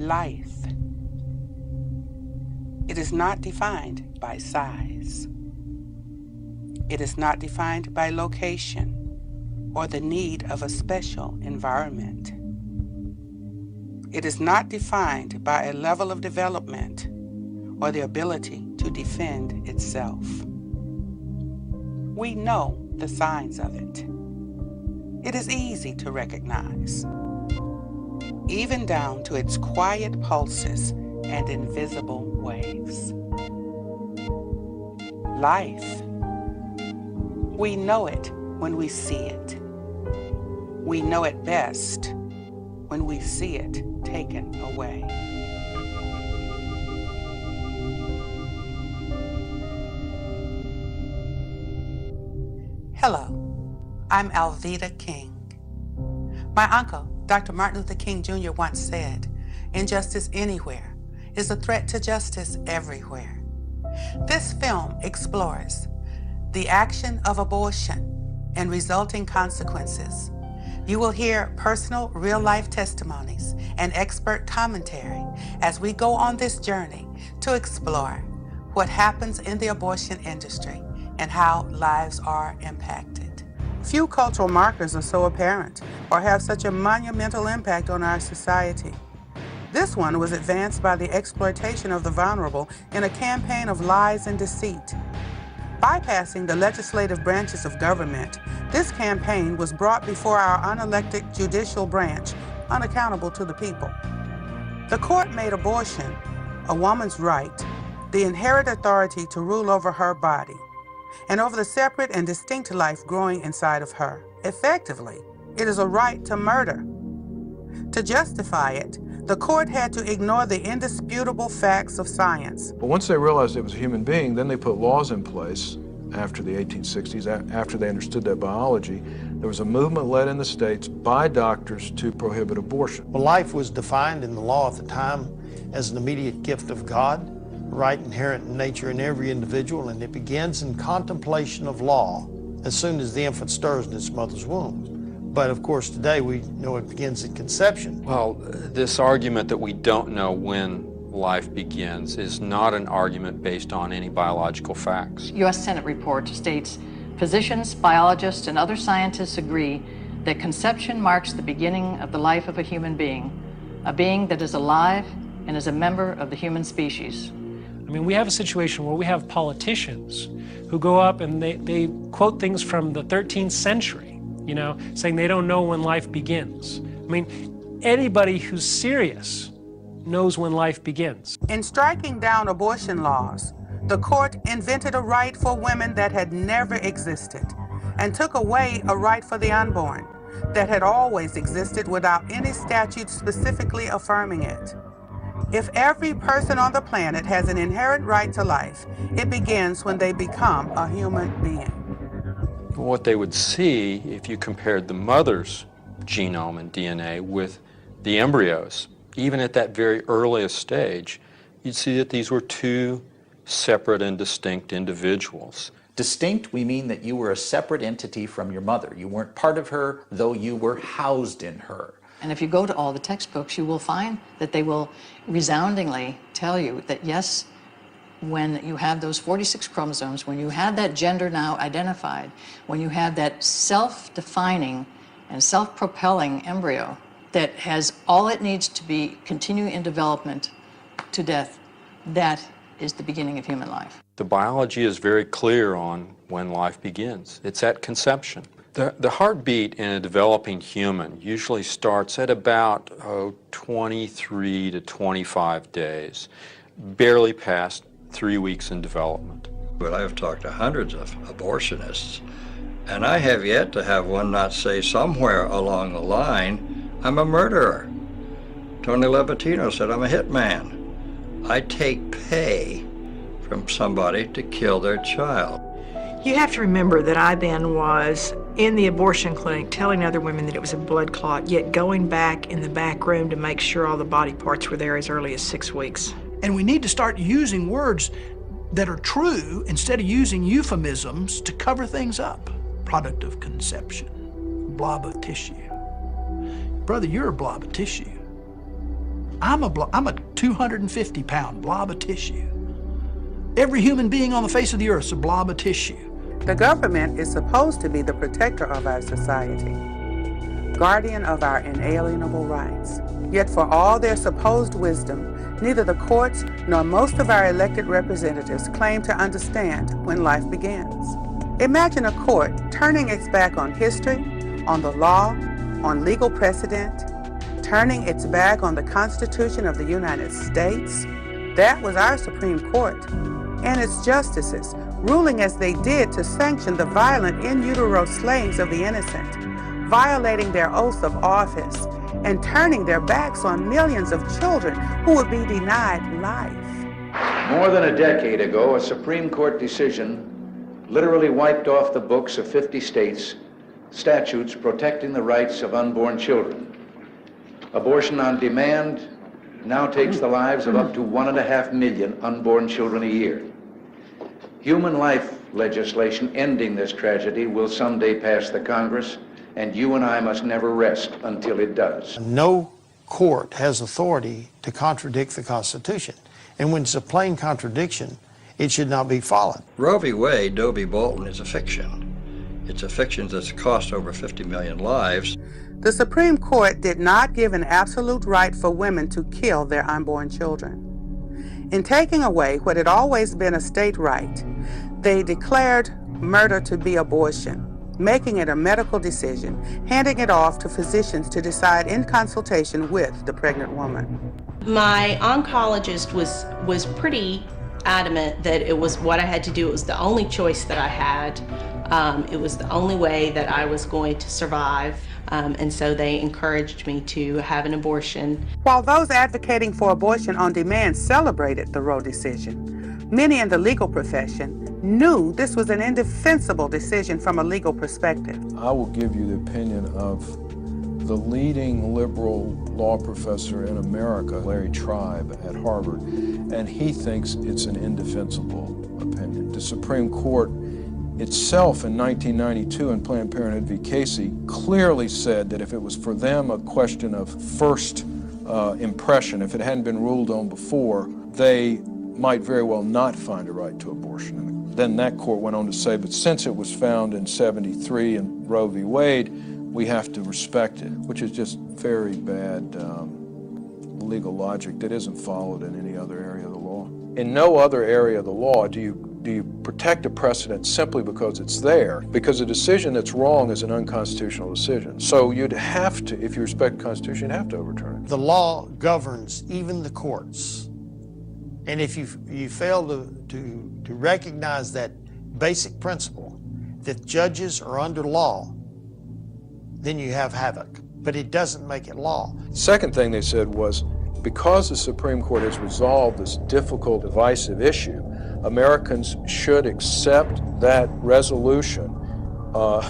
life. It is not defined by size. It is not defined by location or the need of a special environment. It is not defined by a level of development or the ability to defend itself. We know the signs of it. It is easy to recognize, even down to its quiet pulses and invisible waves. Life. We know it when we see it. We know it best when we see it taken away. Hello, I'm Alveda King. My uncle, Dr. Martin Luther King Jr. once said, "Injustice anywhere is a threat to justice everywhere." This film explores the action of abortion and resulting consequences. You will hear personal, real-life testimonies and expert commentary as we go on this journey to explore what happens in the abortion industry and how lives are impacted. Few cultural markers are so apparent or have such a monumental impact on our society. This one was advanced by the exploitation of the vulnerable in a campaign of lies and deceit. Bypassing the legislative branches of government, this campaign was brought before our unelected judicial branch, unaccountable to the people. The court made abortion, a woman's right, the inherent authority to rule over her body, and over the separate and distinct life growing inside of her. Effectively, it is a right to murder. To justify it, the court had to ignore the indisputable facts of science. But once they realized it was a human being, then they put laws in place after the 1860s, after they understood that biology. There was a movement led in the states by doctors to prohibit abortion. Well, life was defined in the law at the time as an immediate gift of God, a right inherent in nature in every individual, and it begins in contemplation of law as soon as the infant stirs in its mother's womb. But of course, today we know it begins at conception. Well, this argument that we don't know when life begins is not an argument based on any biological facts. U.S. Senate report states, physicians, biologists, and other scientists agree that conception marks the beginning of the life of a being that is alive and is a member of the human species. I mean, we have a situation where we have politicians who go up and they quote things from the 13th century, you know, saying they don't know when life begins. I mean, anybody who's serious knows when life begins. In striking down abortion laws, the court invented a right for women that had never existed and took away a right for the unborn that had always existed without any statute specifically affirming it. If every person on the planet has an inherent right to life, it begins when they become a human being. What they would see if you compared the mother's genome and DNA with the embryos, even at that very earliest stage, you'd see that these were two separate and distinct individuals. Distinct, we mean that you were a separate entity from your mother. You weren't part of her, though you were housed in her. And if you go to all the textbooks, you will find that they will resoundingly tell you that yes, when you have those 46 chromosomes, when you have that gender now identified, when you have that self-defining and self-propelling embryo that has all it needs to be continue in development to death, that is the beginning of human life. The biology is very clear on when life begins. It's at conception. The heartbeat in a developing human usually starts at about 23 to 25 days, barely past 3 weeks in development. But I've talked to hundreds of abortionists, and I have yet to have one not say somewhere along the line, "I'm a murderer." Tony Lebatino said, "I'm a hitman. I take pay from somebody to kill their child." You have to remember that I then was in the abortion clinic telling other women that it was a blood clot, yet going back in the back room to make sure all the body parts were there as early as 6 weeks. And we need to start using words that are true instead of using euphemisms to cover things up. Product of conception, blob of tissue. Brother, you're a blob of tissue. I'm a 250-pound blob of tissue. Every human being on the face of the earth is a blob of tissue. The government is supposed to be the protector of our society, guardian of our inalienable rights. Yet for all their supposed wisdom, neither the courts nor most of our elected representatives claim to understand when life begins. Imagine a court turning its back on history, on the law, on legal precedent, turning its back on the Constitution of the United States. That was our Supreme Court and its justices, ruling as they did to sanction the violent in utero slayings of the innocent, violating their oaths of office, and turning their backs on millions of children who would be denied life. More than a decade ago, a Supreme Court decision literally wiped off the books of 50 states statutes protecting the rights of unborn children. Abortion on demand now takes the lives of up to 1.5 million unborn children a year. Human life legislation ending this tragedy will someday pass the Congress, and you and I must never rest until it does. No court has authority to contradict the Constitution. And when it's a plain contradiction, it should not be followed. Roe v. Wade, Doe v. Bolton is a fiction. It's a fiction that's cost over 50 million lives. The Supreme Court did not give an absolute right for women to kill their unborn children. In taking away what had always been a state right, they declared murder to be abortion, making it a medical decision, handing it off to physicians to decide in consultation with the pregnant woman. My oncologist was pretty adamant that it was what I had to do. It was the only choice that I had. It was the only way that I was going to survive. And so they encouraged me to have an abortion. While those advocating for abortion on demand celebrated the Roe decision, many in the legal profession knew this was an indefensible decision from a legal perspective. I will give you the opinion of the leading liberal law professor in America, Larry Tribe at Harvard, and he thinks it's an indefensible opinion. The Supreme Court itself in 1992 in Planned Parenthood v. Casey clearly said that if it was for them a question of first impression, if it hadn't been ruled on before, they might very well not find a right to abortion. And then that court went on to say, but since it was found in '73 in Roe v. Wade, we have to respect it, which is just very bad legal logic that isn't followed in any other area of the law. In no other area of the law do you protect a precedent simply because it's there, because a decision that's wrong is an unconstitutional decision. So you'd have to, if you respect the Constitution, you'd have to overturn it. The law governs even the courts. And if you fail to recognize that basic principle, that judges are under law, then you have havoc. But it doesn't make it law. Second thing they said was, because the Supreme Court has resolved this difficult, divisive issue, Americans should accept that resolution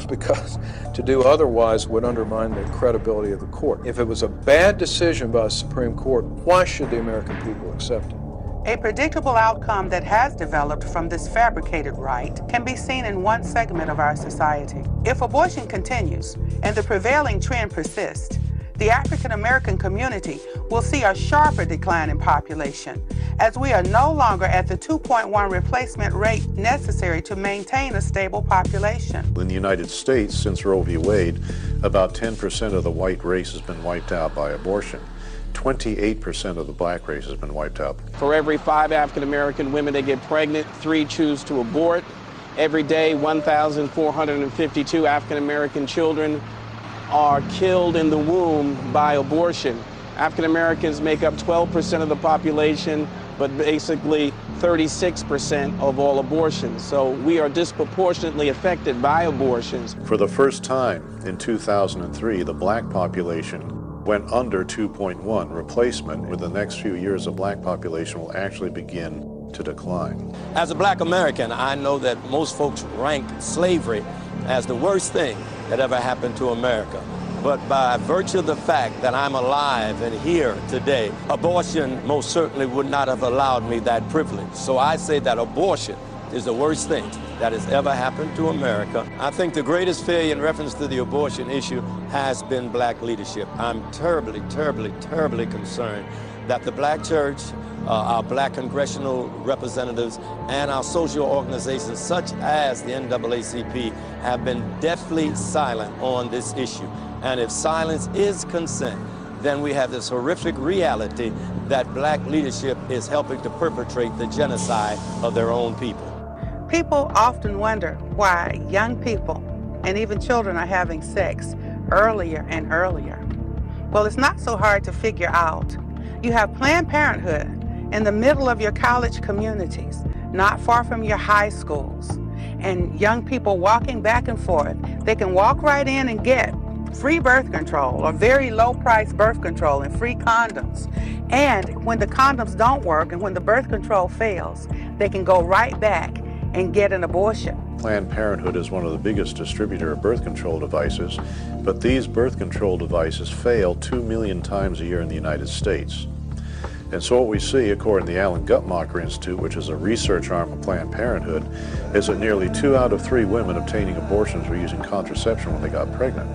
because to do otherwise would undermine the credibility of the court. If it was a bad decision by the Supreme Court, why should the American people accept it? A predictable outcome that has developed from this fabricated right can be seen in one segment of our society. If abortion continues and the prevailing trend persists, the African American community will see a sharper decline in population, as we are no longer at the 2.1 replacement rate necessary to maintain a stable population. In the United States, since Roe v. Wade, about 10% of the white race has been wiped out by abortion. 28% of the black race has been wiped out. For every 5 African American women that get pregnant, 3 choose to abort. Every day, 1,452 African American children are killed in the womb by abortion. African Americans make up 12% of the population, but basically 36% of all abortions. So we are disproportionately affected by abortions. For the first time in 2003, the black population went under 2.1 replacement. With the next few years, the black population will actually begin to decline. As a black American, I know that most folks rank slavery as the worst thing that ever happened to America. But by virtue of the fact that I'm alive and here today, abortion most certainly would not have allowed me that privilege. So I say that abortion is the worst thing that has ever happened to America. I think the greatest failure in reference to the abortion issue has been black leadership. I'm terribly, terribly, terribly concerned that the black church, our black congressional representatives, and our social organizations such as the NAACP have been deathly silent on this issue. And if silence is consent, then we have this horrific reality that black leadership is helping to perpetrate the genocide of their own people. People often wonder why young people and even children are having sex earlier and earlier. Well, it's not so hard to figure out. You have Planned Parenthood in the middle of your college communities, not far from your high schools, and young people walking back and forth. They can walk right in and get free birth control or very low-priced birth control and free condoms. And when the condoms don't work and when the birth control fails, they can go right back and get an abortion. Planned Parenthood is one of the biggest distributor of birth control devices, but these birth control devices fail 2 million times a year in the United States. And so what we see, according to the Alan Guttmacher Institute, which is a research arm of Planned Parenthood, is that nearly 2 out of 3 women obtaining abortions were using contraception when they got pregnant.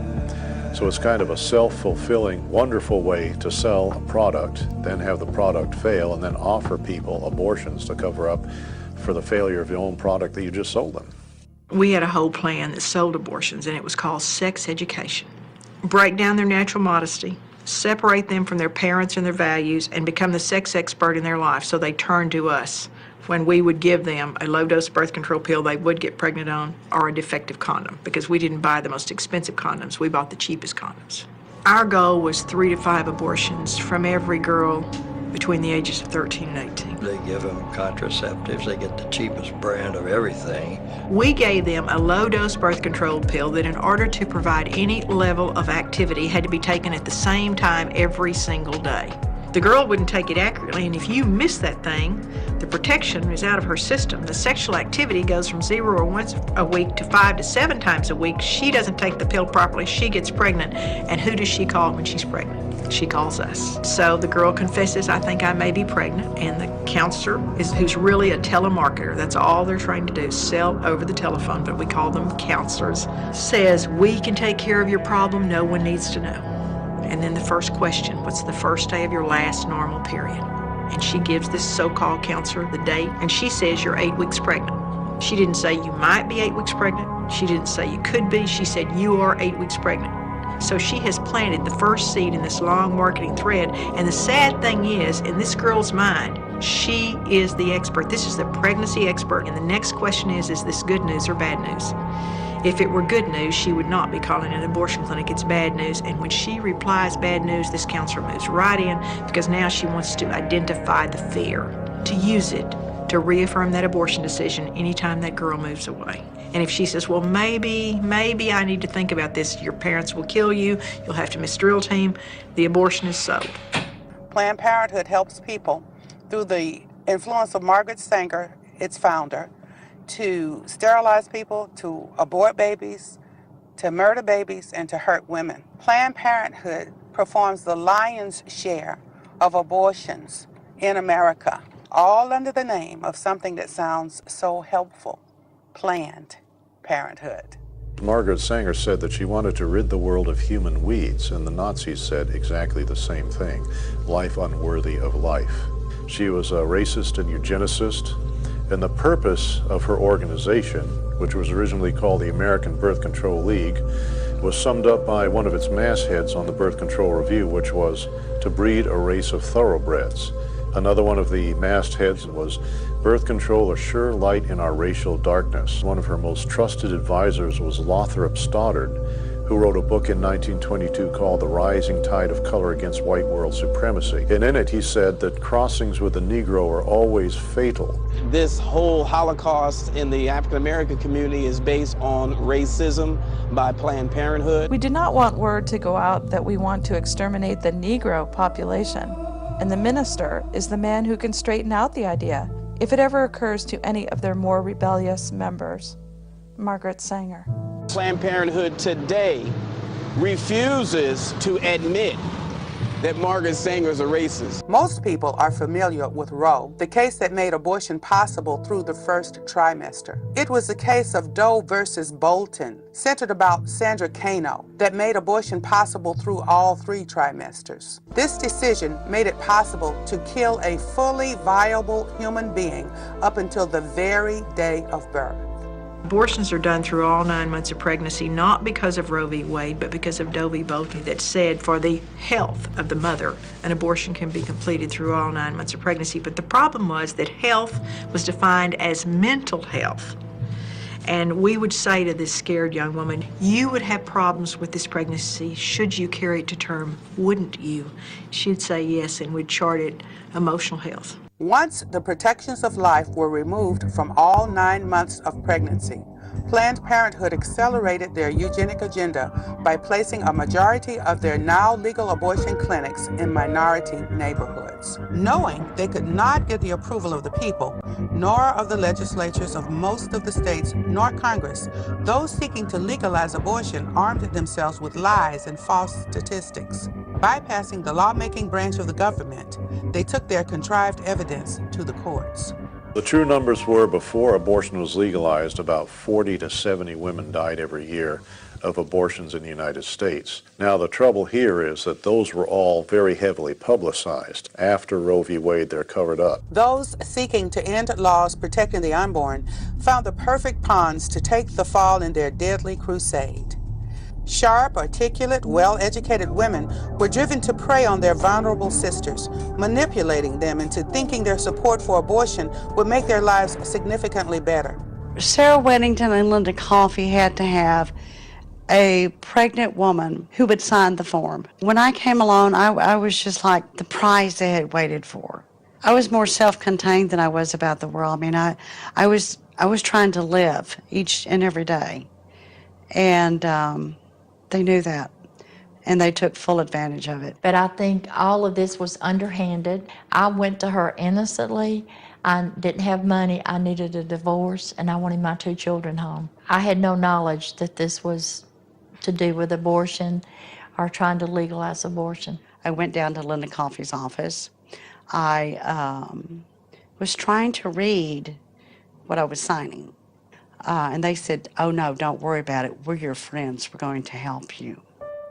So it's kind of a self-fulfilling, wonderful way to sell a product, then have the product fail, and then offer people abortions to cover up for the failure of your own product that you just sold them. We had a whole plan that sold abortions, and it was called sex education. Break down their natural modesty, separate them from their parents and their values, and become the sex expert in their life, so they turn to us when we would give them a low-dose birth control pill they would get pregnant on, or a defective condom, because we didn't buy the most expensive condoms, we bought the cheapest condoms. Our goal was 3 to 5 abortions from every girl between the ages of 13 and 18. They give them contraceptives, they get the cheapest brand of everything. We gave them a low-dose birth control pill that in order to provide any level of activity had to be taken at the same time every single day. The girl wouldn't take it accurately, and if you miss that thing, the protection is out of her system. The sexual activity goes from 0 or once a week to 5 to 7 times a week. She doesn't take the pill properly, she gets pregnant, and who does she call when she's pregnant? She calls us. So the girl confesses, I think I may be pregnant, and the counselor, who's really a telemarketer, that's all they're trying to do, sell over the telephone, but we call them counselors, says, we can take care of your problem, no one needs to know. And then the first question, what's the first day of your last normal period? And she gives this so-called counselor the date, and she says you're 8 weeks pregnant. She didn't say you might be 8 weeks pregnant. She didn't say you could be. She said you are 8 weeks pregnant. So she has planted the first seed in this long marketing thread, and the sad thing is, in this girl's mind, she is the expert. This is the pregnancy expert, and the next question is this good news or bad news? If it were good news, she would not be calling an abortion clinic. It's bad news. And when she replies bad news, this counselor moves right in, because now she wants to identify the fear, to use it to reaffirm that abortion decision anytime that girl moves away. And if she says, well, maybe I need to think about this, your parents will kill you, you'll have to miss drill team, the abortion is sold. Planned Parenthood helps people through the influence of Margaret Sanger, its founder, to sterilize people, to abort babies, to murder babies, and to hurt women. Planned Parenthood performs the lion's share of abortions in America, all under the name of something that sounds so helpful, Planned Parenthood. Margaret Sanger said that she wanted to rid the world of human weeds, and the Nazis said exactly the same thing, life unworthy of life. She was a racist and eugenicist, and the purpose of her organization, which was originally called the American Birth Control League, was summed up by one of its mastheads on the Birth Control Review, which was to breed a race of thoroughbreds. Another one of the mastheads was birth control, a sure light in our racial darkness. One of her most trusted advisors was Lothrop Stoddard, who wrote a book in 1922 called The Rising Tide of Color Against White World Supremacy. And in it he said that crossings with the Negro are always fatal. This whole Holocaust in the African American community is based on racism by Planned Parenthood. We do not want word to go out that we want to exterminate the Negro population. And the minister is the man who can straighten out the idea if it ever occurs to any of their more rebellious members. Margaret Sanger. Planned Parenthood today refuses to admit that Margaret Sanger's a racist. Most people are familiar with Roe, the case that made abortion possible through the first trimester. It was the case of Doe versus Bolton, centered about Sandra Cano, that made abortion possible through all 3 trimesters. This decision made it possible to kill a fully viable human being up until the very day of birth. Abortions are done through all 9 months of pregnancy, not because of Roe v. Wade, but because of Doe v. Bolton, that said for the health of the mother, an abortion can be completed through all 9 months of pregnancy. But the problem was that health was defined as mental health. And we would say to this scared young woman, you would have problems with this pregnancy should you carry it to term, wouldn't you? She'd say yes, and we'd chart it emotional health. Once the protections of life were removed from all 9 months of pregnancy, Planned Parenthood accelerated their eugenic agenda by placing a majority of their now legal abortion clinics in minority neighborhoods. Knowing they could not get the approval of the people, nor of the legislatures of most of the states, nor Congress, those seeking to legalize abortion armed themselves with lies and false statistics. Bypassing the lawmaking branch of the government, they took their contrived evidence to the courts. The true numbers were, before abortion was legalized, about 40 to 70 women died every year of abortions in the United States. Now, the trouble here is that those were all very heavily publicized. After Roe v. Wade, they're covered up. Those seeking to end laws protecting the unborn found the perfect pawns to take the fall in their deadly crusade. Sharp, articulate, well-educated women were driven to prey on their vulnerable sisters, manipulating them into thinking their support for abortion would make their lives significantly better. Sarah Weddington and Linda Coffey had to have a pregnant woman who would sign the form. When I came along, I was just like the prize they had waited for. I was more self-contained than I was about the world. I mean, I was trying to live each and every day, and they knew that, and they took full advantage of it. But I think all of this was underhanded. I went to her innocently. I didn't have money. I needed a divorce, and I wanted my 2 children home. I had no knowledge that this was to do with abortion or trying to legalize abortion. I went down to Linda Coffey's office. I was trying to read what I was signing. And they said, oh no, don't worry about it. We're your friends. We're going to help you.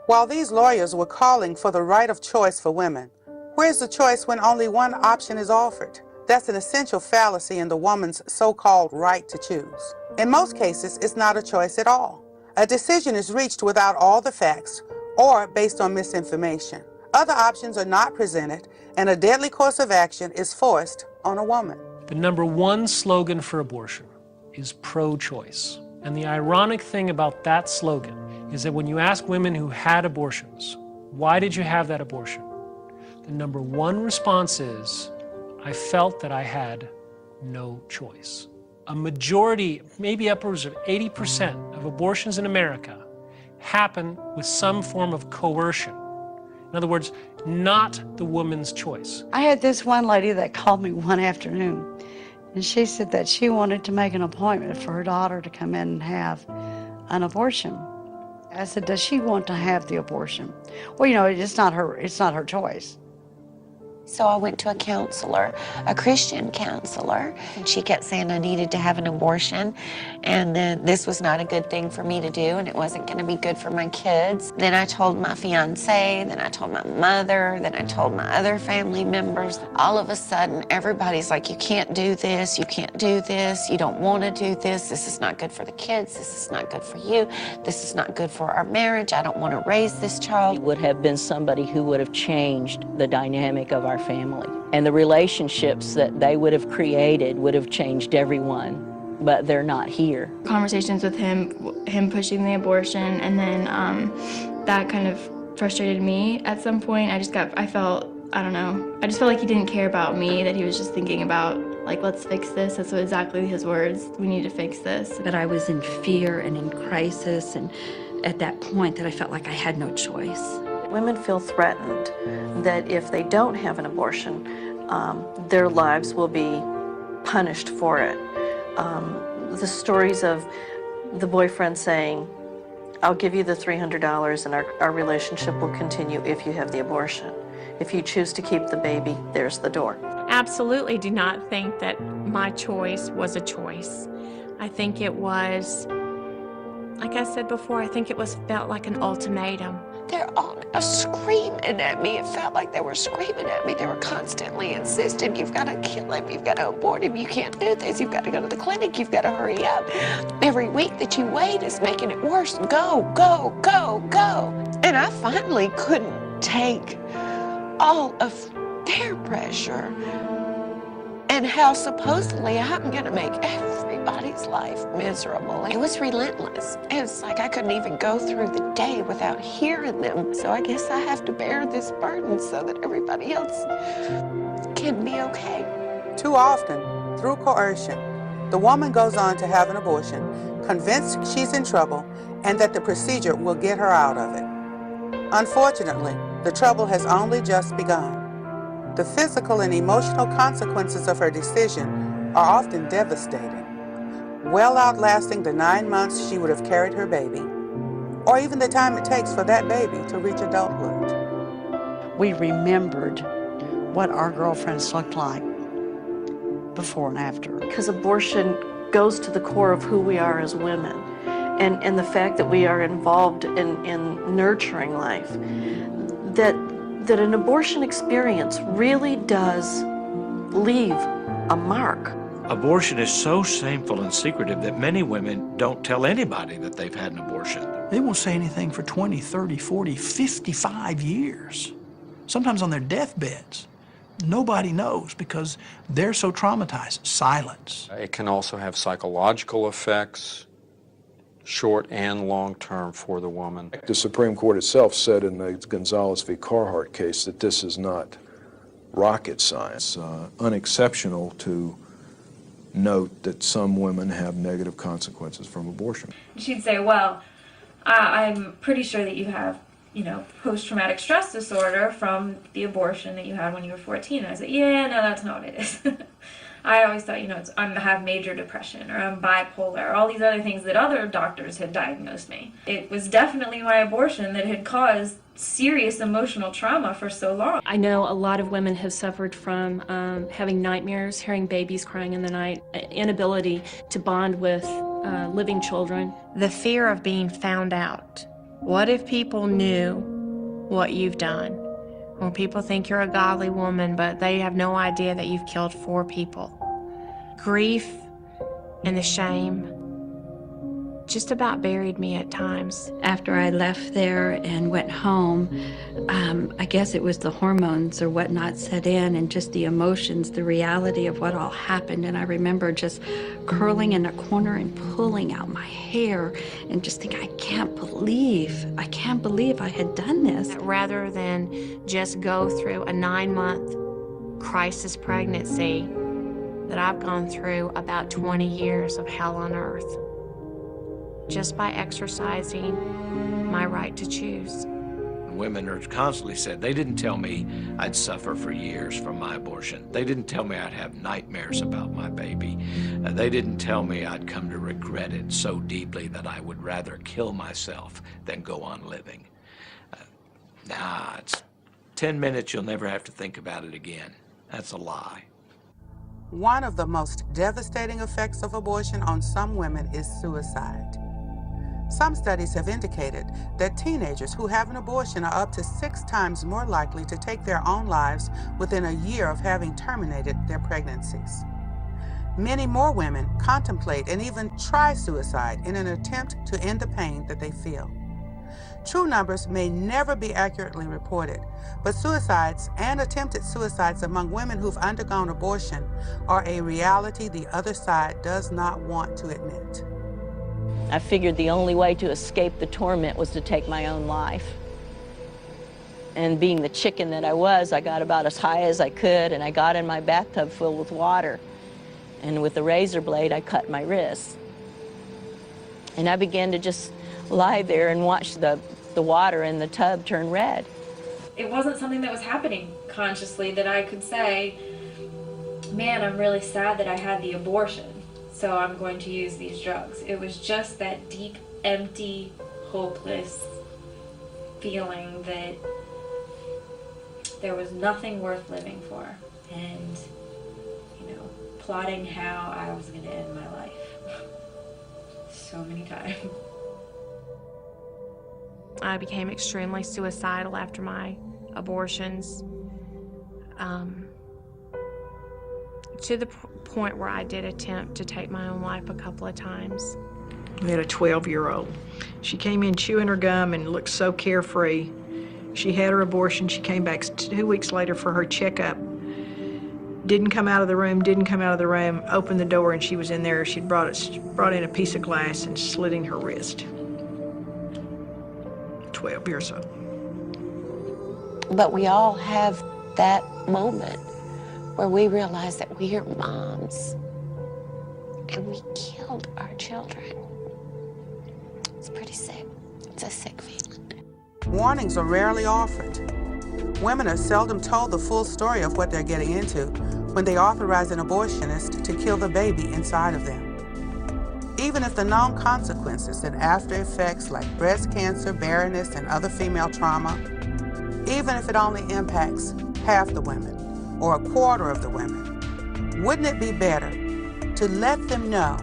While these lawyers were calling for the right of choice for women, where's the choice when only one option is offered? That's an essential fallacy in the woman's so-called right to choose. In most cases, it's not a choice at all. A decision is reached without all the facts or based on misinformation. Other options are not presented, and a deadly course of action is forced on a woman. The #1 slogan for abortion is pro-choice. And the ironic thing about that slogan is that when you ask women who had abortions, why did you have that abortion? The #1 response is, I felt that I had no choice. A majority, maybe upwards of 80% of abortions in America happen with some form of coercion. In other words, not the woman's choice. I had this one lady that called me one afternoon, and she said that she wanted to make an appointment for her daughter to come in and have an abortion. I said, does she want to have the abortion? Well, you know, it's not her choice. So I went to a counselor, a Christian counselor, and she kept saying I needed to have an abortion, and then this was not a good thing for me to do, and it wasn't going to be good for my kids. Then I told my fiance, then I told my mother, then I told my other family members. All of a sudden, everybody's like, you can't do this, you can't do this, you don't want to do this is not good for the kids, this is not good for you, this is not good for our marriage, I don't want to raise this child. He would have been somebody who would have changed the dynamic of our family. And the relationships that they would have created would have changed everyone, but they're not here. Conversations with him pushing the abortion, and then that kind of frustrated me at some point. I just felt like he didn't care about me, that he was just thinking about, like, let's fix this. That's exactly his words. We need to fix this. That I was in fear and in crisis, and at that point that I felt like I had no choice. Women feel threatened that if they don't have an abortion, their lives will be punished for it. The stories of the boyfriend saying, I'll give you the $300 and our relationship will continue if you have the abortion. If you choose to keep the baby, there's the door. Absolutely do not think that my choice was a choice. I think it was, like I said before, I think it was felt like an ultimatum. They're all screaming at me. It felt like they were screaming at me. They were constantly insisting, you've got to kill him, you've got to abort him, you can't do this, you've got to go to the clinic, you've got to hurry up. Every week that you wait is making it worse. Go, go, go, go. And I finally couldn't take all of their pressure and how supposedly I'm going to make everybody's life miserable. It was relentless. It was like I couldn't even go through the day without hearing them. So I guess I have to bear this burden so that everybody else can be okay. Too often, through coercion, the woman goes on to have an abortion, convinced she's in trouble and that the procedure will get her out of it. Unfortunately, the trouble has only just begun. The physical and emotional consequences of her decision are often devastating, well outlasting the 9 months she would have carried her baby, or even the time it takes for that baby to reach adulthood. We remembered what our girlfriends looked like before and after. Because abortion goes to the core of who we are as women, and the fact that we are involved in nurturing life, that an abortion experience really does leave a mark. Abortion is so shameful and secretive that many women don't tell anybody that they've had an abortion. They won't say anything for 20, 30, 40, 55 years, sometimes on their deathbeds. Nobody knows because they're so traumatized. Silence. It can also have psychological effects, short and long term, for the woman. The Supreme Court itself said in the Gonzalez v. Carhart case that this is not rocket science. Unexceptional to note that some women have negative consequences from abortion. She'd say, well, I'm pretty sure that you have, post-traumatic stress disorder from the abortion that you had when you were 14. And I said, yeah, no, that's not what it is. I always thought, I have major depression, or I'm bipolar, or all these other things that other doctors had diagnosed me. It was definitely my abortion that had caused serious emotional trauma for so long. I know a lot of women have suffered from having nightmares, hearing babies crying in the night, inability to bond with living children. The fear of being found out. What if people knew what you've done? Or people think you're a godly woman, but they have no idea that you've killed 4 people. Grief and the shame just about buried me at times. After I left there and went home, I guess it was the hormones or whatnot set in, and just the emotions, the reality of what all happened. And I remember just curling in a corner and pulling out my hair and just thinking, I can't believe I had done this. Rather than just go through a 9-month crisis pregnancy, that I've gone through about 20 years of hell on earth, just by exercising my right to choose. Women are constantly said, they didn't tell me I'd suffer for years from my abortion. They didn't tell me I'd have nightmares about my baby. They didn't tell me I'd come to regret it so deeply that I would rather kill myself than go on living. It's 10 minutes, you'll never have to think about it again. That's a lie. One of the most devastating effects of abortion on some women is suicide. Some studies have indicated that teenagers who have an abortion are up to 6 times more likely to take their own lives within a year of having terminated their pregnancies. Many more women contemplate and even try suicide in an attempt to end the pain that they feel. True numbers may never be accurately reported, but suicides and attempted suicides among women who've undergone abortion are a reality the other side does not want to admit. I figured the only way to escape the torment was to take my own life. And being the chicken that I was, I got about as high as I could, and I got in my bathtub filled with water. And with a razor blade, I cut my wrist. And I began to just lie there and watch the water in the tub turn red. It wasn't something that was happening consciously that I could say, man, I'm really sad that I had the abortion, so I'm going to use these drugs. It was just that deep, empty, hopeless feeling that there was nothing worth living for, and, you know, plotting how I was going to end my life so many times. I became extremely suicidal after my abortions, to the point where I did attempt to take my own life a couple of times. We had a 12-year-old. She came in chewing her gum and looked so carefree. She had her abortion. She came back 2 weeks later for her checkup. Didn't come out of the room, opened the door, and she was in there. She'd brought in a piece of glass and slitting her wrist. 12 years old. But we all have that moment where we realize that we are moms and we killed our children. It's pretty sick. It's a sick feeling. Warnings are rarely offered. Women are seldom told the full story of what they're getting into when they authorize an abortionist to kill the baby inside of them. Even if the known consequences and after effects like breast cancer, barrenness, and other female trauma, even if it only impacts half the women or a quarter of the women, wouldn't it be better to let them know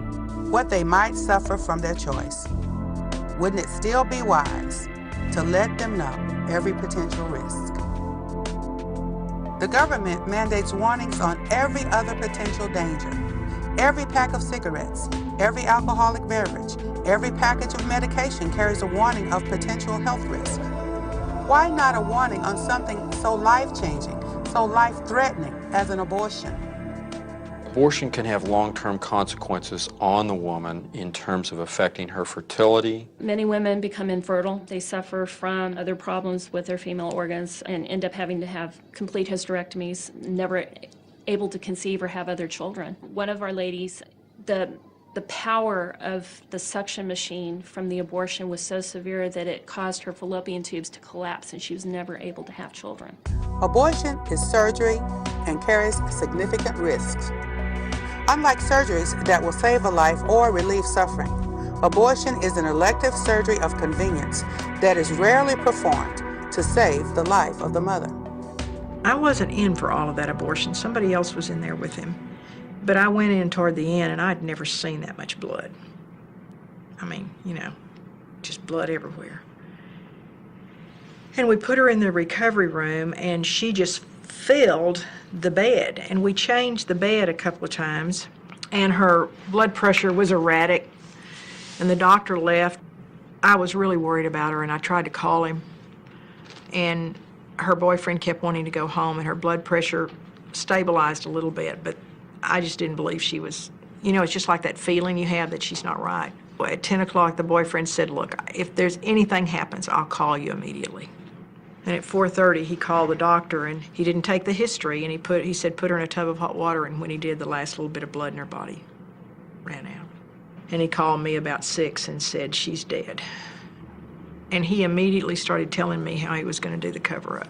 what they might suffer from their choice? Wouldn't it still be wise to let them know every potential risk? The government mandates warnings on every other potential danger. Every pack of cigarettes, every alcoholic beverage, every package of medication carries a warning of potential health risk. Why not a warning on something so life-changing, so life-threatening as an abortion? Abortion can have long-term consequences on the woman in terms of affecting her fertility. Many women become infertile. They suffer from other problems with their female organs and end up having to have complete hysterectomies, never able to conceive or have other children. One of our ladies, the power of the suction machine from the abortion was so severe that it caused her fallopian tubes to collapse and she was never able to have children. Abortion is surgery and carries significant risks. Unlike surgeries that will save a life or relieve suffering, abortion is an elective surgery of convenience that is rarely performed to save the life of the mother. I wasn't in for all of that abortion. Somebody else was in there with him. But I went in toward the end, and I'd never seen that much blood. I mean, you know, just blood everywhere. And we put her in the recovery room, and she just filled the bed. And we changed the bed a couple of times, and her blood pressure was erratic, and the doctor left. I was really worried about her, and I tried to call him. And her boyfriend kept wanting to go home, and her blood pressure stabilized a little bit, but I just didn't believe she was, you know, it's just like that feeling you have that she's not right. At 10 o'clock, the boyfriend said, look, if there's anything happens, I'll call you immediately. And at 4:30, he called the doctor, and he didn't take the history, and he said put her in a tub of hot water, and when he did, the last little bit of blood in her body ran out. And he called me about 6 and said, she's dead. And he immediately started telling me how he was going to do the cover-up.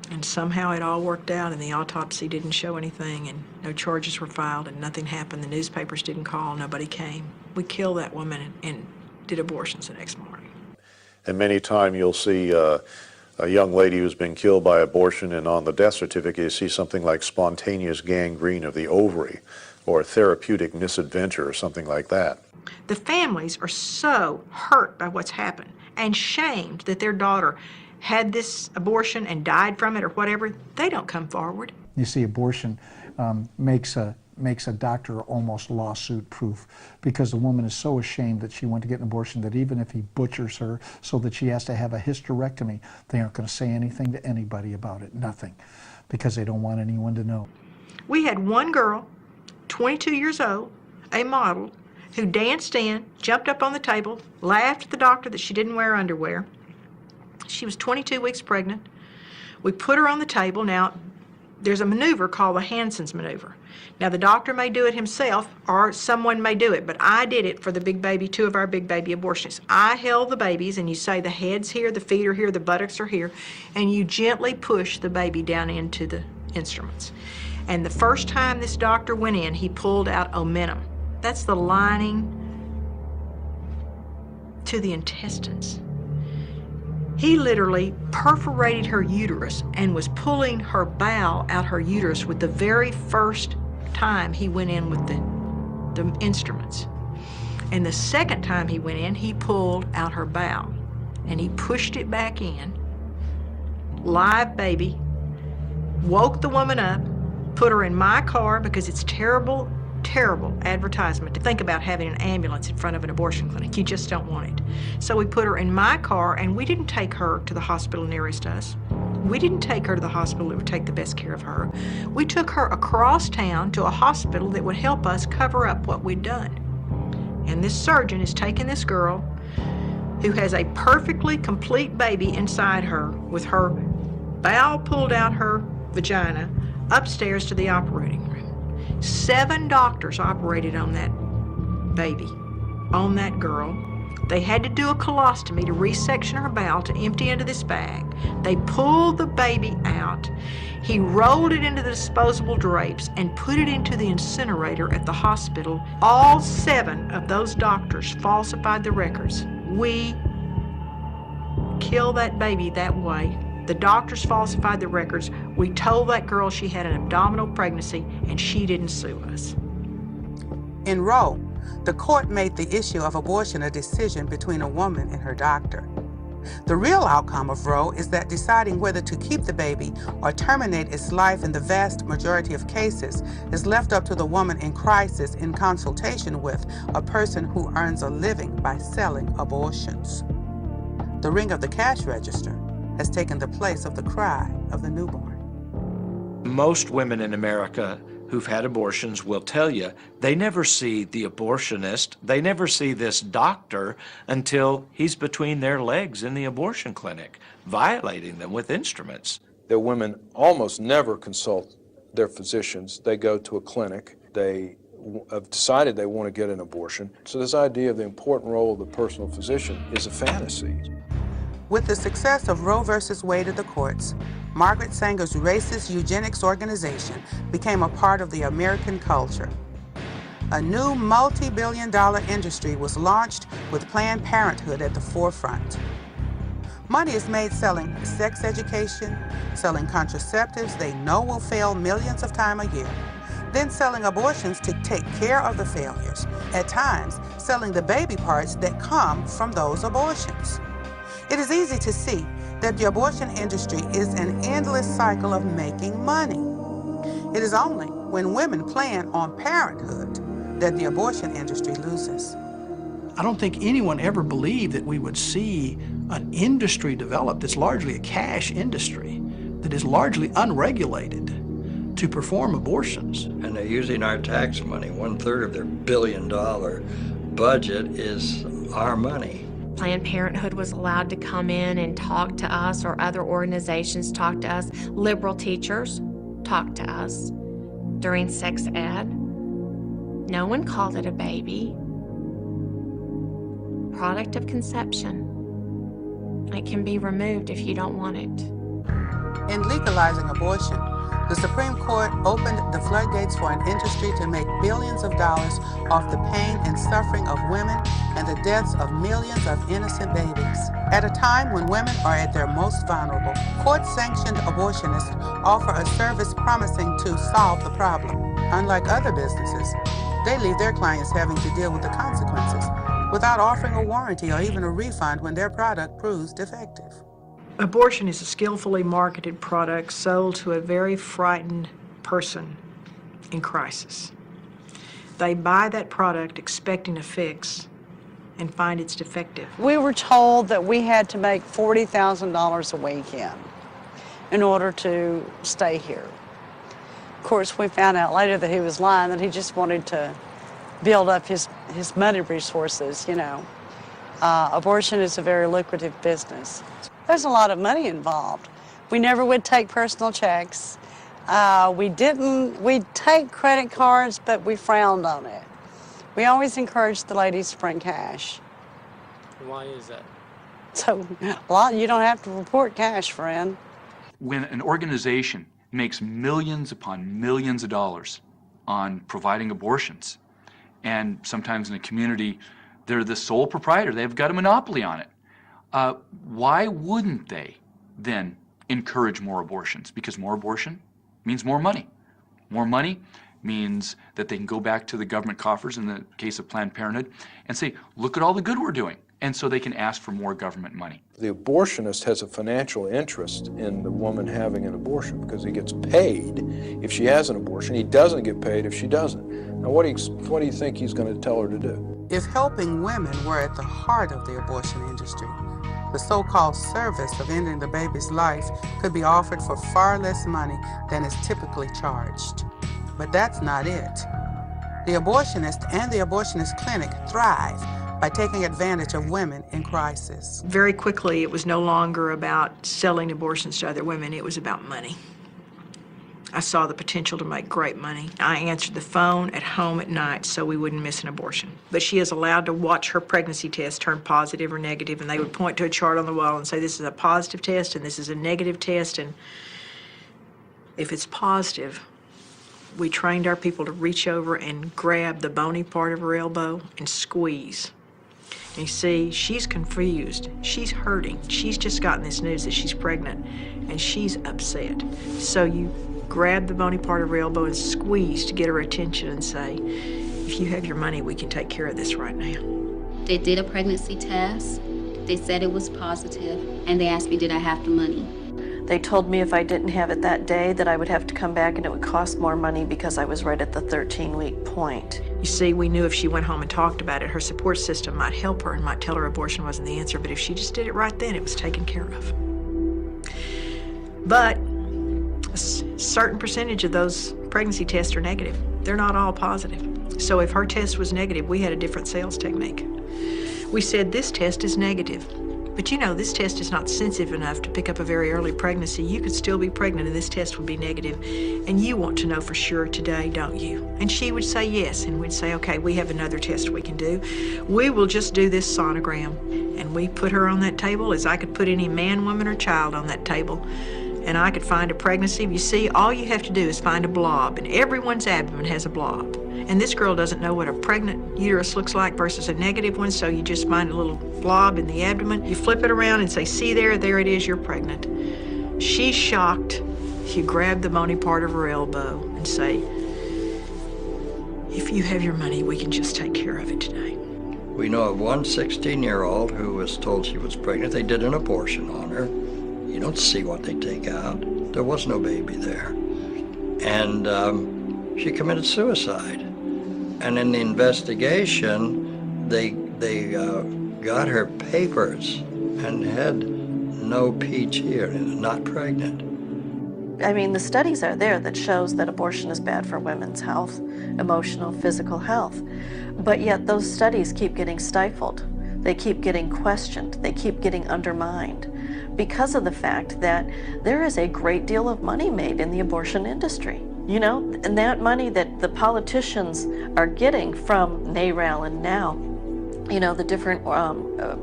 And somehow it all worked out, and the autopsy didn't show anything, and no charges were filed, and nothing happened. The newspapers didn't call, nobody came. We killed that woman and did abortions the next morning. And many times you'll see a young lady who's been killed by abortion, and on the death certificate you see something like spontaneous gangrene of the ovary or therapeutic misadventure or something like that. The families are so hurt by what's happened and shamed that their daughter had this abortion and died from it or whatever. They don't come forward. You see, abortion makes a doctor almost lawsuit proof, because the woman is so ashamed that she went to get an abortion that even if he butchers her so that she has to have a hysterectomy, they aren't going to say anything to anybody about it, nothing, because they don't want anyone to know. We had one girl, 22 years old, a model, who danced in, jumped up on the table, laughed at the doctor that she didn't wear underwear. She was 22 weeks pregnant. We put her on the table. Now, there's a maneuver called the Hansen's maneuver. Now, the doctor may do it himself, or someone may do it, but I did it for the big baby, 2 of our big baby abortionists. I held the babies, and you say the head's here, the feet are here, the buttocks are here, and you gently push the baby down into the instruments. And the first time this doctor went in, he pulled out omentum. That's the lining to the intestines. He literally perforated her uterus and was pulling her bowel out her uterus with the very first time he went in with the instruments. And the second time he went in, he pulled out her bowel and he pushed it back in, live baby, woke the woman up, put her in my car because it's terrible, terrible advertisement to think about having an ambulance in front of an abortion clinic. You just don't want it. So we put her in my car, and we didn't take her to the hospital nearest us. We didn't take her to the hospital that would take the best care of her. We took her across town to a hospital that would help us cover up what we'd done. And this surgeon is taking this girl who has a perfectly complete baby inside her with her bowel pulled out her vagina upstairs to the operating room. 7 doctors operated on that baby, on that girl. They had to do a colostomy to resection her bowel to empty into this bag. They pulled the baby out. He rolled it into the disposable drapes and put it into the incinerator at the hospital. All 7 of those doctors falsified the records. We killed that baby that way. The doctors falsified the records. We told that girl she had an abdominal pregnancy, and she didn't sue us. In Roe, the court made the issue of abortion a decision between a woman and her doctor. The real outcome of Roe is that deciding whether to keep the baby or terminate its life in the vast majority of cases is left up to the woman in crisis in consultation with a person who earns a living by selling abortions. The ring of the cash register has taken the place of the cry of the newborn. Most women in America who've had abortions will tell you they never see the abortionist, they never see this doctor until he's between their legs in the abortion clinic, violating them with instruments. That women almost never consult their physicians. They go to a clinic, they have decided they want to get an abortion. So this idea of the important role of the personal physician is a fantasy. With the success of Roe v. Wade at the courts, Margaret Sanger's racist eugenics organization became a part of the American culture. A new multi-billion-dollar industry was launched with Planned Parenthood at the forefront. Money is made selling sex education, selling contraceptives they know will fail millions of times a year, then selling abortions to take care of the failures, at times selling the baby parts that come from those abortions. It is easy to see that the abortion industry is an endless cycle of making money. It is only when women plan on parenthood that the abortion industry loses. I don't think anyone ever believed that we would see an industry develop that's largely a cash industry, that is largely unregulated to perform abortions. And they're using our tax money. 1/3 of their $1 billion budget is our money. Planned Parenthood was allowed to come in and talk to us, or other organizations talk to us. Liberal teachers talk to us during sex ed. No one called it a baby. Product of conception. It can be removed if you don't want it. In legalizing abortion, the Supreme Court opened the floodgates for an industry to make billions of dollars off the pain and suffering of women and the deaths of millions of innocent babies. At a time when women are at their most vulnerable, court-sanctioned abortionists offer a service promising to solve the problem. Unlike other businesses, they leave their clients having to deal with the consequences without offering a warranty or even a refund when their product proves defective. Abortion is a skillfully marketed product sold to a very frightened person in crisis. They buy that product expecting a fix and find it's defective. We were told that we had to make $40,000 a weekend in order to stay here. Of course, we found out later that he was lying, that he just wanted to build up his money resources, you know. Abortion is a very lucrative business. There's a lot of money involved. We never would take personal checks. We'd take credit cards, but we frowned on it. We always encouraged the ladies to bring cash. Why is that? So, you don't have to report cash, friend. When an organization makes millions upon millions of dollars on providing abortions, and sometimes in a community, they're the sole proprietor, they've got a monopoly on it. why wouldn't they then encourage more abortions? Because more abortion means more money. More money means that they can go back to the government coffers in the case of Planned Parenthood and say, look at all the good we're doing. And so they can ask for more government money. The abortionist has a financial interest in the woman having an abortion because he gets paid if she has an abortion. He doesn't get paid if she doesn't. Now, what do you think he's going to tell her to do? If helping women were at the heart of the abortion industry, the so-called service of ending the baby's life could be offered for far less money than is typically charged. But that's not it. The abortionist and the abortionist clinic thrive by taking advantage of women in crisis. Very quickly, it was no longer about selling abortions to other women, it was about money. I saw the potential to make great money. I answered the phone at home at night so we wouldn't miss an abortion. But she is allowed to watch her pregnancy test turn positive or negative, and they would point to a chart on the wall and say, this is a positive test and this is a negative test, and if it's positive, we trained our people to reach over and grab the bony part of her elbow and squeeze. And you see, she's confused, she's hurting, she's just gotten this news that she's pregnant, and she's upset. So you grab the bony part of her elbow and squeeze to get her attention and say, if you have your money, we can take care of this right now. They did a pregnancy test, they said it was positive, and they asked me, did I have the money? They told me if I didn't have it that day that I would have to come back and it would cost more money because I was right at the 13-week point. You see, we knew if she went home and talked about it, her support system might help her and might tell her abortion wasn't the answer, but if she just did it right then, it was taken care of. But a certain percentage of those pregnancy tests are negative. They're not all positive. So if her test was negative, we had a different sales technique. We said, this test is negative. But you know, this test is not sensitive enough to pick up a very early pregnancy. You could still be pregnant and this test would be negative. And you want to know for sure today, don't you? And she would say yes, and we'd say, okay, we have another test we can do. We will just do this sonogram. And we put her on that table as I could put any man, woman, or child on that table. And I could find a pregnancy. You see, all you have to do is find a blob, and everyone's abdomen has a blob. And this girl doesn't know what a pregnant uterus looks like versus a negative one, so you just find a little blob in the abdomen. You flip it around and say, see there it is, you're pregnant. She's shocked. You grab the bony part of her elbow and say, if you have your money, we can just take care of it today. We know of one 16-year-old who was told she was pregnant. They did an abortion on her. You don't see what they take out. There was no baby there. And she committed suicide. And in the investigation, they got her papers and had no PG or not pregnant. I mean, the studies are there that shows that abortion is bad for women's health, emotional, physical health. But yet those studies keep getting stifled. They keep getting questioned. They keep getting undermined because of the fact that there is a great deal of money made in the abortion industry. You know, and that money that the politicians are getting from NARAL and NOW, you know, the different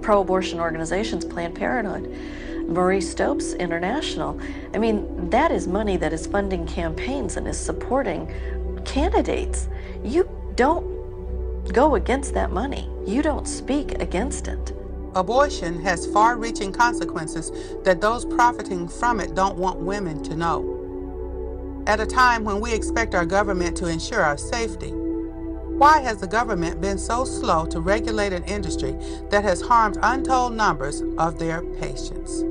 pro-abortion organizations, Planned Parenthood, Marie Stopes International, I mean, that is money that is funding campaigns and is supporting candidates. You don't go against that money. You don't speak against it. Abortion has far-reaching consequences that those profiting from it don't want women to know. At a time when we expect our government to ensure our safety, why has the government been so slow to regulate an industry that has harmed untold numbers of their patients?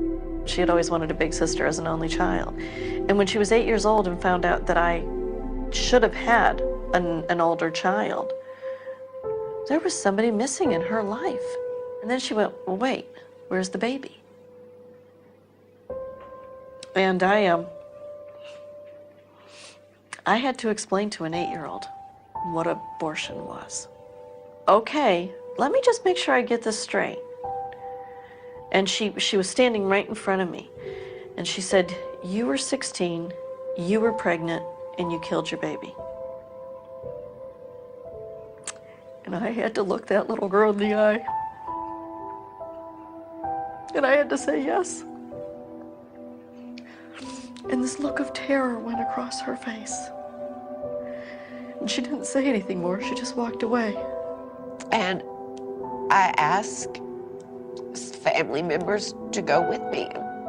She had always wanted a big sister as an only child. And when she was 8 years old and found out that I should have had an older child, there was somebody missing in her life. And then she went, well, wait, where's the baby? And I had to explain to an 8-year-old what abortion was. Okay, let me just make sure I get this straight. And she was standing right in front of me. And she said, you were 16, you were pregnant, and you killed your baby. And I had to look that little girl in the eye. And I had to say yes. And this look of terror went across her face. And she didn't say anything more, she just walked away. And I asked family members to go with me.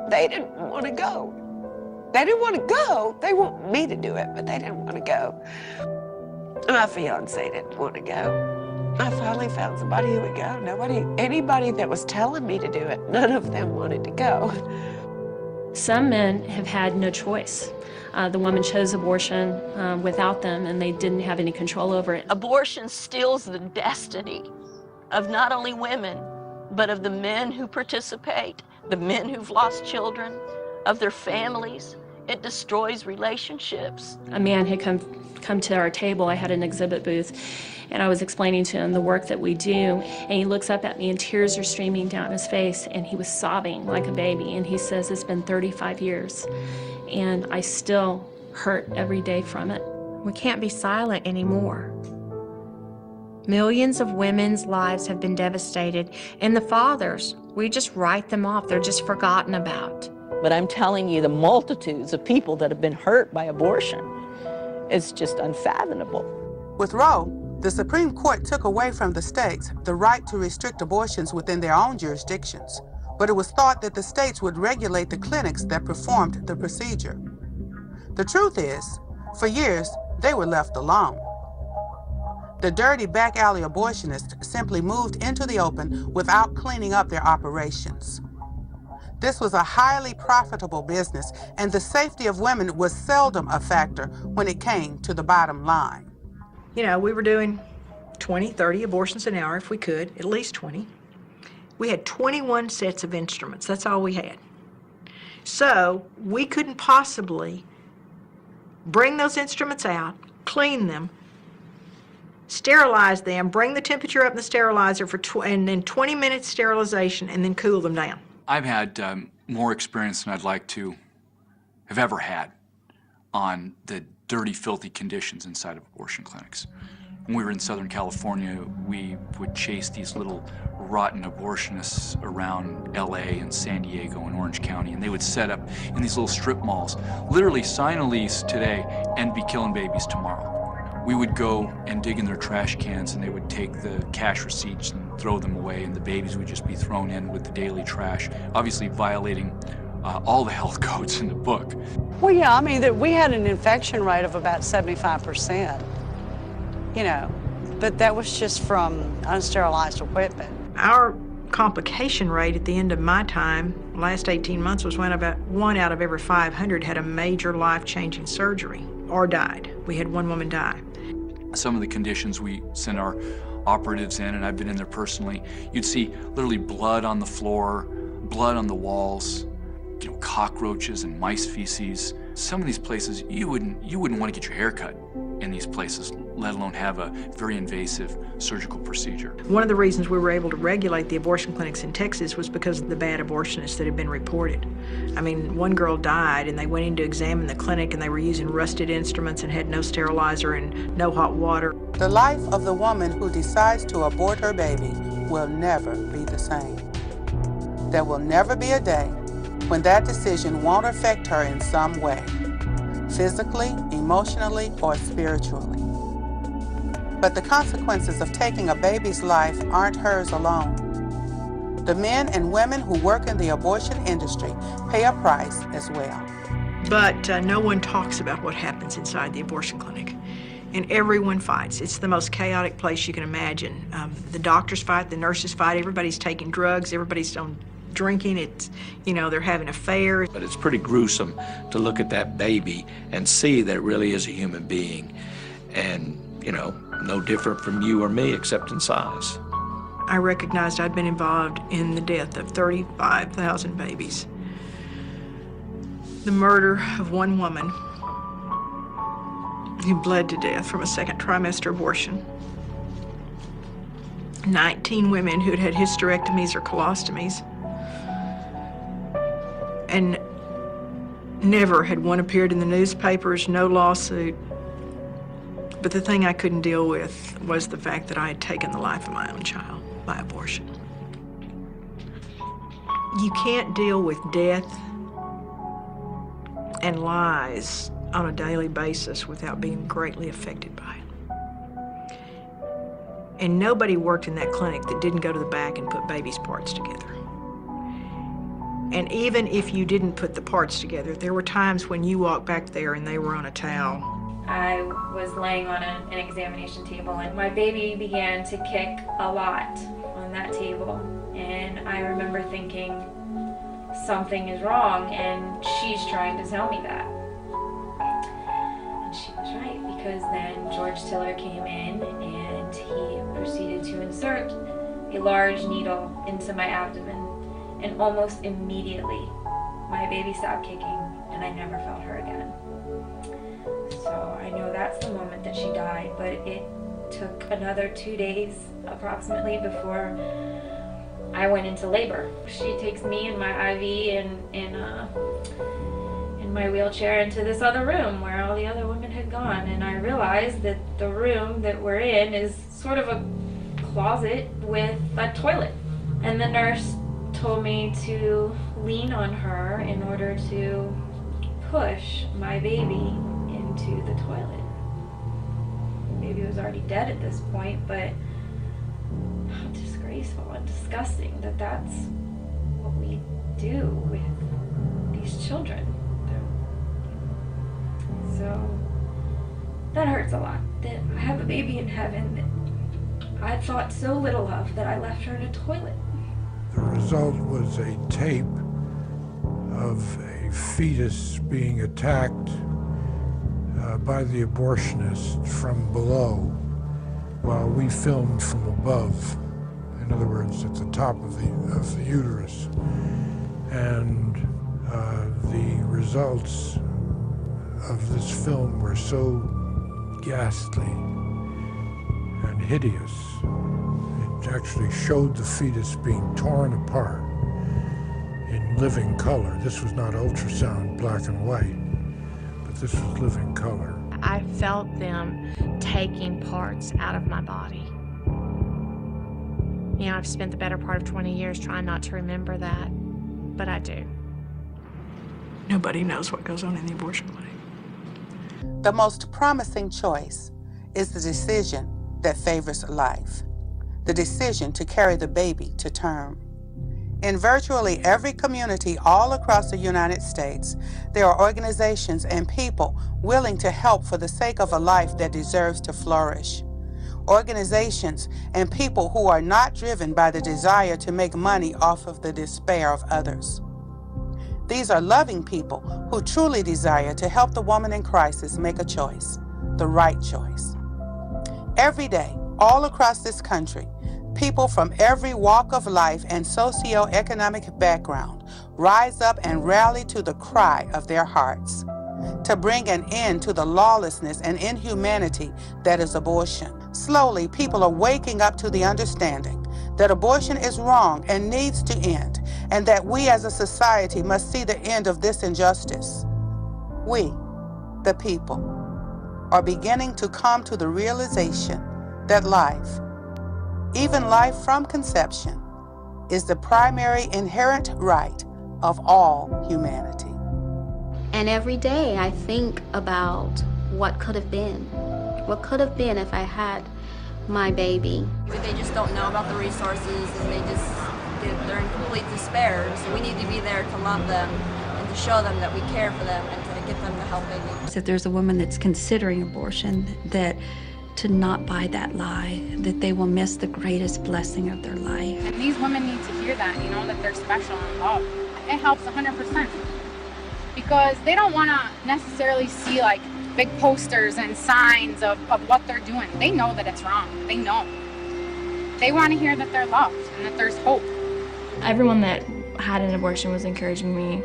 They didn't want to go. They didn't want to go. They want me to do it, but they didn't want to go. My fiance didn't want to go. I finally found somebody who would go. Anybody that was telling me to do it, none of them wanted to go. Some men have had no choice. The woman chose abortion without them, and they didn't have any control over it. Abortion steals the destiny of not only women, but of the men who participate, the men who've lost children, of their families. It destroys relationships. A man had come to our table. I had an exhibit booth, and I was explaining to him the work that we do, and he looks up at me and tears are streaming down his face, and he was sobbing like a baby, and he says, it's been 35 years, and I still hurt every day from it. We can't be silent anymore. Millions of women's lives have been devastated, and the fathers, we just write them off. They're just forgotten about. But I'm telling you, the multitudes of people that have been hurt by abortion, it's just unfathomable. With Roe, the Supreme Court took away from the states the right to restrict abortions within their own jurisdictions, but it was thought that the states would regulate the clinics that performed the procedure. The truth is, for years, they were left alone. The dirty back alley abortionists simply moved into the open without cleaning up their operations. This was a highly profitable business, and the safety of women was seldom a factor when it came to the bottom line. You know, we were doing 20, 30 abortions an hour if we could, at least 20. We had 21 sets of instruments. That's all we had. So we couldn't possibly bring those instruments out, clean them, sterilize them, bring the temperature up in the sterilizer and then 20 minutes sterilization, and then cool them down. I've had more experience than I'd like to have ever had on the dirty, filthy conditions inside of abortion clinics. When we were in Southern California, we would chase these little rotten abortionists around LA and San Diego and Orange County, and they would set up in these little strip malls, literally sign a lease today and be killing babies tomorrow. We would go and dig in their trash cans, and they would take the cash receipts and throw them away, and the babies would just be thrown in with the daily trash, obviously violating all the health codes in the book. Well, yeah, I mean, we had an infection rate of about 75%, you know, but that was just from unsterilized equipment. Our complication rate at the end of my time, last 18 months, was when about 1 out of every 500 had a major life-changing surgery or died. We had one woman die. Some of the conditions we send our operatives in, and I've been in there personally, you'd see literally blood on the floor, blood on the walls, you know, cockroaches and mice feces. Some of these places, you wouldn't want to get your hair cut in these places, let alone have a very invasive surgical procedure. One of the reasons we were able to regulate the abortion clinics in Texas was because of the bad abortionists that had been reported. I mean, one girl died, and they went in to examine the clinic, and they were using rusted instruments and had no sterilizer and no hot water. The life of the woman who decides to abort her baby will never be the same. There will never be a day when that decision won't affect her in some way, physically, emotionally, or spiritually. But the consequences of taking a baby's life aren't hers alone. The men and women who work in the abortion industry pay a price as well. But no one talks about what happens inside the abortion clinic. And everyone fights. It's the most chaotic place you can imagine. The doctors fight, the nurses fight, everybody's taking drugs, everybody's on drinking, it's, you know, they're having affairs. But it's pretty gruesome to look at that baby and see that it really is a human being, and, you know, no different from you or me except in size. I recognized I'd been involved in the death of 35,000 babies. The murder of one woman who bled to death from a second trimester abortion. 19 women who'd had hysterectomies or colostomies. And never had one appeared in the newspapers, no lawsuit. But the thing I couldn't deal with was the fact that I had taken the life of my own child by abortion. You can't deal with death and lies on a daily basis without being greatly affected by it. And nobody worked in that clinic that didn't go to the back and put babies' parts together. And even if you didn't put the parts together, there were times when you walked back there and they were on a towel. I was laying on an examination table and my baby began to kick a lot on that table. And I remember thinking, something is wrong and she's trying to tell me that. And she was right, because then George Tiller came in and he proceeded to insert a large needle into my abdomen. And almost immediately, my baby stopped kicking and I never felt her again. So I know that's the moment that she died, but it took another 2 days approximately before I went into labor. She takes me and my IV in my wheelchair into this other room where all the other women had gone, and I realized that the room that we're in is sort of a closet with a toilet. And the nurse told me to lean on her in order to push my baby into the toilet. The baby was already dead at this point, but how disgraceful and disgusting that that's what we do with these children. So that hurts a lot, that I have a baby in heaven that I thought so little of, that I left her in a toilet. The result was a tape of a fetus being attacked by the abortionist from below while we filmed from above. In other words, at the top of the uterus. And the results of this film were so ghastly and hideous. It actually showed the fetus being torn apart in living color. This was not ultrasound black and white, but this was living color. I felt them taking parts out of my body. You know, I've spent the better part of 20 years trying not to remember that, but I do. Nobody knows what goes on in the abortion clinic. The most promising choice is the decision that favors life, the decision to carry the baby to term. In virtually every community all across the United States, there are organizations and people willing to help for the sake of a life that deserves to flourish. Organizations and people who are not driven by the desire to make money off of the despair of others. These are loving people who truly desire to help the woman in crisis make a choice, the right choice. Every day, all across this country, people from every walk of life and socioeconomic background rise up and rally to the cry of their hearts to bring an end to the lawlessness and inhumanity that is abortion. Slowly, people are waking up to the understanding that abortion is wrong and needs to end, and that we as a society must see the end of this injustice. We, the people, are beginning to come to the realization that life, even life from conception, is the primary inherent right of all humanity. And every day I think about what could have been. What could have been if I had my baby. They just don't know about the resources, and they're in complete despair. So we need to be there to love them and to show them that we care for them and to get them the help they need. If there's a woman that's considering abortion, that to not buy that lie, that they will miss the greatest blessing of their life. And these women need to hear that, you know, that they're special and loved. It helps 100%. Because they don't want to necessarily see like big posters and signs of what they're doing. They know that it's wrong. They know. They want to hear that they're loved and that there's hope. Everyone that had an abortion was encouraging me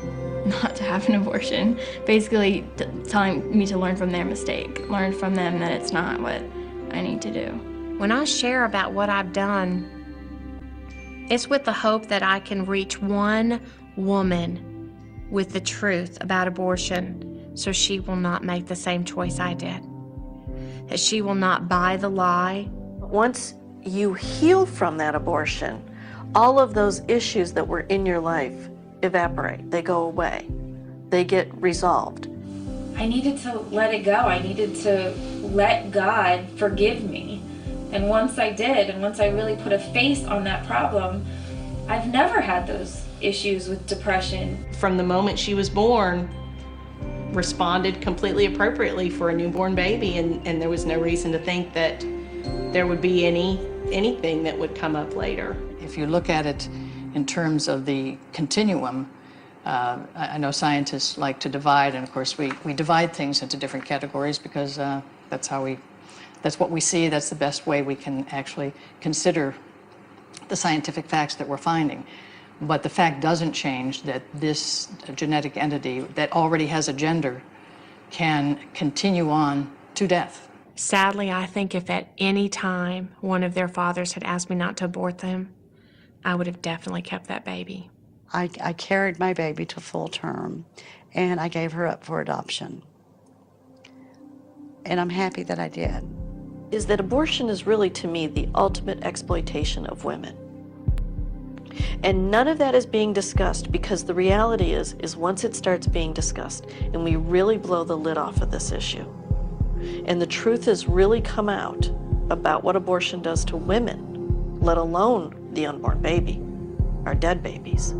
not to have an abortion. Basically telling me to learn from their mistake. Learn from them that it's not what I need to do. When I share about what I've done, it's with the hope that I can reach one woman with the truth about abortion so she will not make the same choice I did. That she will not buy the lie. Once you heal from that abortion, all of those issues that were in your life evaporate. They go away. They get resolved. I needed to let it go. I needed to let God forgive me. And once I did, and once I really put a face on that problem, I've never had those issues with depression. From the moment she was born, responded completely appropriately for a newborn baby, and there was no reason to think that there would be anything that would come up later. If you look at it in terms of the continuum, I know scientists like to divide, and of course we divide things into different categories because that's what we see, that's the best way we can actually consider the scientific facts that we're finding. But the fact doesn't change that this genetic entity that already has a gender can continue on to death. Sadly, I think if at any time one of their fathers had asked me not to abort them, I would have definitely kept that baby. I carried my baby to full term, and I gave her up for adoption. And I'm happy that I did. Is that abortion is really, to me, the ultimate exploitation of women. And none of that is being discussed, because the reality is once it starts being discussed and we really blow the lid off of this issue, and the truth has really come out about what abortion does to women, let alone the unborn baby, our dead babies,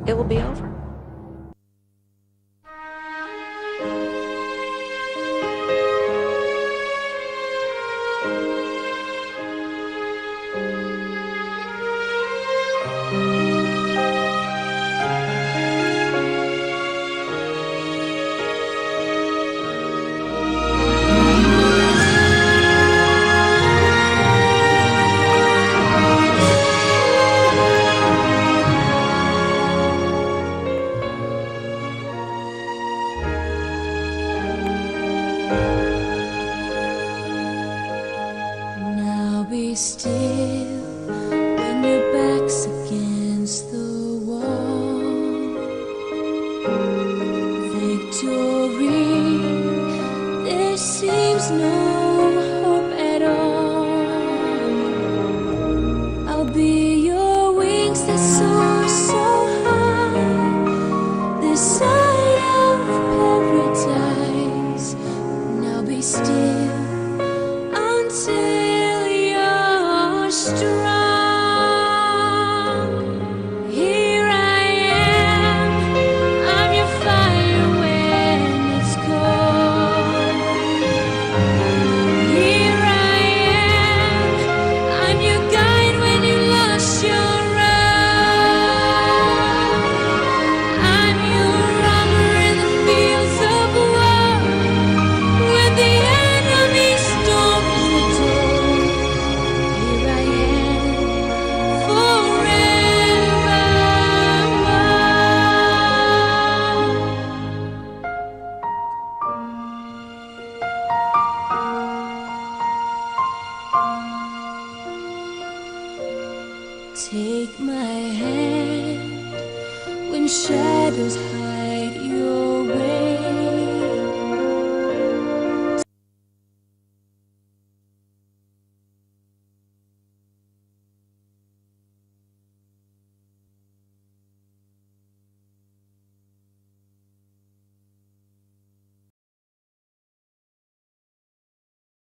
it will be over. Now be still when your back's against the wall. Victory, there seems no hope at all. I'll be your wings that soar so high, this side of paradise. Now be still until you're strong. Here I am, I'm your fire when it's cold. Here I am, I'm your guide when you lost your road. I'm your armor in the fields of war, when the enemy storms the door. Here I am forever. Take my hand when shadows hide.